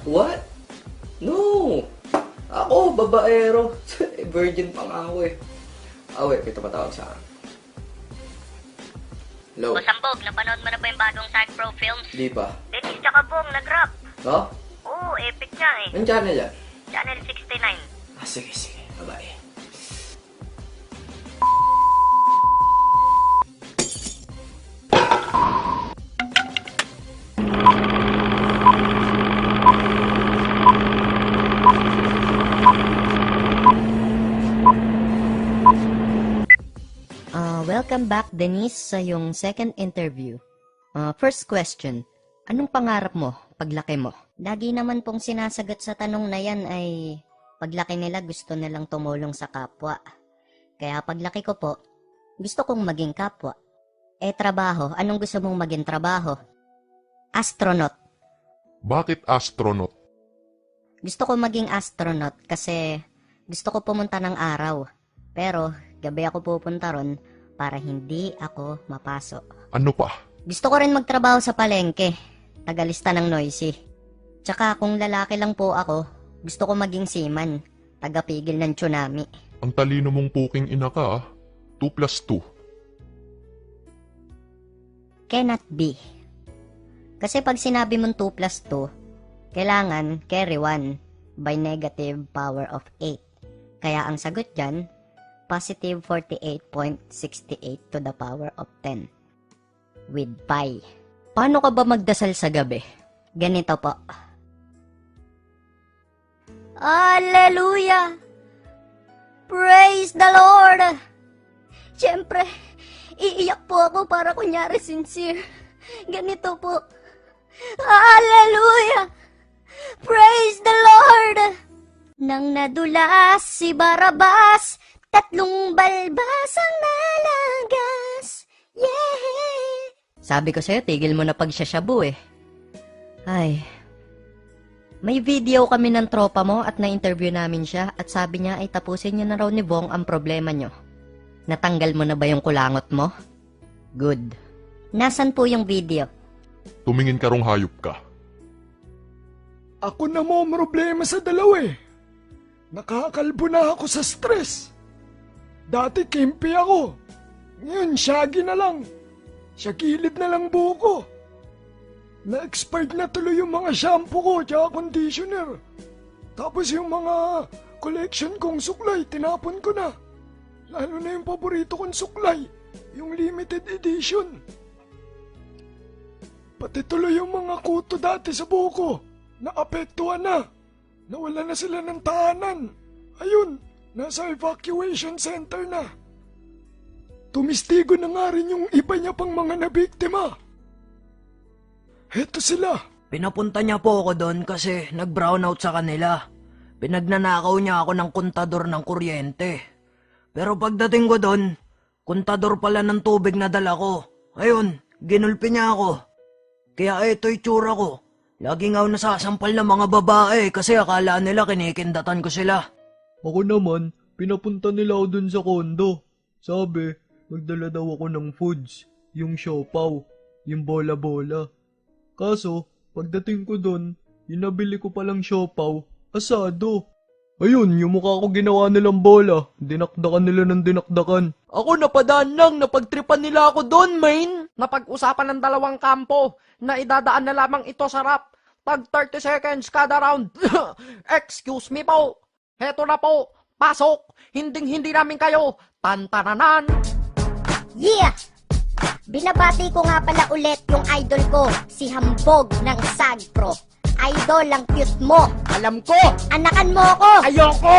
What? No! Ako, babaero. Virgin pa nga ako eh. Wait, ito patawag sa akin. Hello? O Sambog, napanood mo na ba yung bagong Sag Pro Films? Di pa. Dennis tsaka Bong, nag-rap. No? Oo, epic nga eh. Anong channel yan? Channel 69. Sige. Bye-bye. Welcome back, Denise, sa yung second interview. First question, anong pangarap mo paglaki mo? Lagi naman pong sinasagot sa tanong na yan ay paglaki nila gusto nilang tumulong sa kapwa. Kaya paglaki ko po, gusto kong maging kapwa. Trabaho, anong gusto mong maging trabaho? Astronaut. Bakit astronaut? Gusto ko maging astronaut kasi gusto ko pumunta ng araw. Pero gabi ako pupunta ron para hindi ako mapasok. Ano pa? Gusto ko rin magtrabaho sa palengke, tagalista ng noisy. Tsaka kung lalaki lang po ako, gusto ko maging seaman, tagapigil ng tsunami. Ang talino mong puking ina ka, 2 plus 2. Cannot be. Kasi pag sinabi mong 2 plus 2, kailangan carry 1 by negative power of 8. Kaya ang sagot dyan, positive 48.68 to the power of 10 with pi. Paano ka ba magdasal sa gabi? Ganito po. Hallelujah! Praise the Lord! Siyempre, iiyak po ako para kunyari sincere. Ganito po. Hallelujah! Praise the Lord! Nang nadulas si Barabas, 3 balbas ang nalagas. Yeah! Sabi ko sa'yo, tigil mo na pagsasyabu eh. Ay. May video kami ng tropa mo at na-interview namin siya at sabi niya ay tapusin niyo na raw ni Bong ang problema niyo. Natanggal mo na ba yung kulangot mo? Good. Nasaan po yung video? Tumingin ka rong hayop ka. Ako na mo ang problema sa dalawa eh. Nakakalbo na ako sa stress. Dati kimpi ako. Ngayon, shaggy na lang. Shagilid na lang buko. Na-expired na tuloy yung mga shampoo ko tsaka conditioner. Tapos yung mga collection kong suklay, tinapon ko na. Lalo na yung paborito kong suklay, yung limited edition. Pati tuloy yung mga kuto dati sa buko, naapektuhan na. Nawala na sila ng tahanan. Ayun, nasa evacuation center na. Tumistigo na nga rin yung iba niya pang mga nabiktima. Heto sila. Pinapunta niya po ako doon kasi nag-brownout sa kanila. Pinagnanakaw niya ako ng kontador ng kuryente. Pero pagdating ko doon, kontador pala ng tubig na dala ko. Ayun, ginulpi niya ako. Kaya ito itsura ko. Lagi nga ako nasasampal ng mga babae kasi akala nila kinikindatan ko sila. Ako naman, pinapunta nila ako dun sa kondo. Sabi, magdala daw ako ng foods, yung siopaw, yung bola-bola. Kaso, pagdating ko dun, yung nabili ko palang siopaw, asado. Ayun, yung mukha ko ginawa nilang bola, dinakdakan nila ng dinakdakan. Ako napadaan lang, napagtripan nila ako doon, main. Napag-usapan ng dalawang kampo na idadaan na lamang ito sa rap. Tag 30 seconds kada round. Excuse me po. Heto na po. Pasok. Hinding-hindi namin kayo. Tantananan. Yeah! Binabati ko nga pala ulit yung idol ko, si Hambog ng Sag Pro. Idol ang cute mo. Alam ko. Anakan mo ako. Ayoko.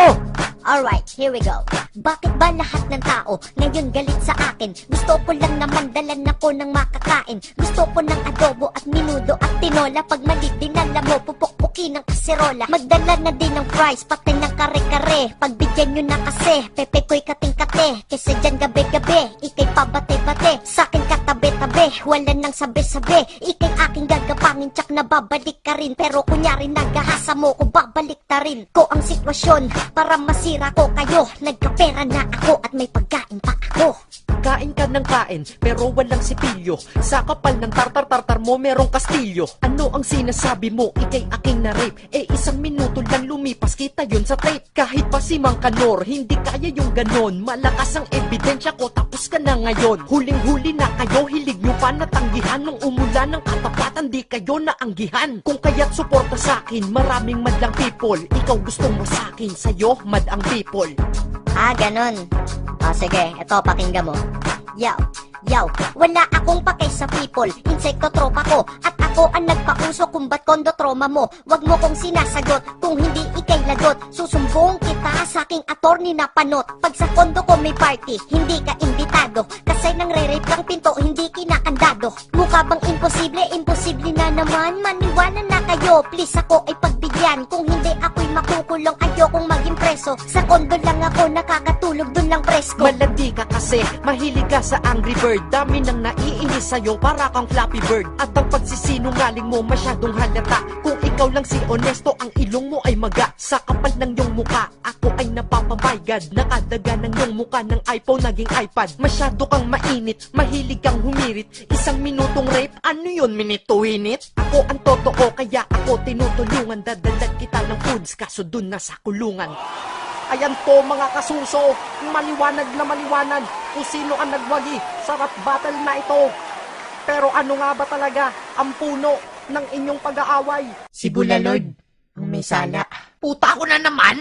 Alright, here we go. Bakit ba lahat ng tao ngayon galit sa akin? Gusto ko lang naman dalan ako ng makakain. Gusto ko ng adobo at minudo at tinola. Pag mali dinala mo, pupukpukin ng kaserola. Magdala na din ng fries, pati ng kare-kare. Pagbigyan nyo na kasi, pepe ko'y kating-kate. Kasi dyan gabi-gabi, ikay pabate-bate. Sa'kin katabi-tabi, wala nang sabi-sabi. Ikay aking gagapangin, tsak na babalik ka rin. Pero kunyari nagahasa mo ko, babalik ta rin ko ang sitwasyon para masira ko kayo. Nagkapera na ako at may pagkain pa ako. Kain ka ng kain, pero walang sipilyo. Sa kapal ng tartar-tartar mo, merong kastilyo. Ano ang sinasabi mo? Ika'y aking na-rape. Eh, 1 minuto lang lumipas, kita yun sa tape. Kahit pa si Mang Kanor, hindi kaya yung ganon. Malakas ang ebidensya ko, tapos ka na ngayon. Huling-huli na kayo, hilig nyo pa natanggihan. Nung umulan ng katapatan, di kayo naanggihan. Kung kaya't suporta sa'kin, maraming madlang people. Ikaw gustong masakin, sa'yo mad ang people. Ah, ganun. O sige, eto pakinggan mo. Yaw, wala akong pakay sa people. Insekto tropa ko, at ako ang nagpauso kung ba't kondo trauma mo. Wag mo kong sinasagot, kung hindi ikay lagot. Susumbong kita sa aking attorney na panot. Pag sa kondo ko may party, hindi ka imbitado. Kasi nang re-rape kang pinto, hindi kinakandado. Mukha bang imposible? Imposible na naman. Maniwala na kayo, please ako ay pagbigyan. Kung hindi ako'y makukulong, ayokong maging preso. Sa kondo lang ako nakakatulog, dun lang presko. Malandi ka kasi, mahilig ka sa Angry Bird. Dami nang naiinis sa'yo, para kang Flappy Bird. At ang pagsisinungaling mo masyadong halata. Kung ikaw lang si honesto, ang ilong mo ay maga. Sa kapal ng iyong muka, ako ay napapamaygad. Nakadaga ng iyong muka ng iPhone naging iPad. Masyado kang mainit, mahilig kang humirit. 1 minutong rape, ano yun, minute to minute? Ako ang totoo, kaya ako tinutulungan. Dadalag kita ng foods, kaso dun na sa kulungan. Ayan po mga kasuso, maliwanag na maliwanag kung sino ang nagwagi sa rap battle na ito. Pero ano nga ba talaga ang puno ng inyong pag-aaway? Si Bulalord, ang may sala. Puta ko na naman!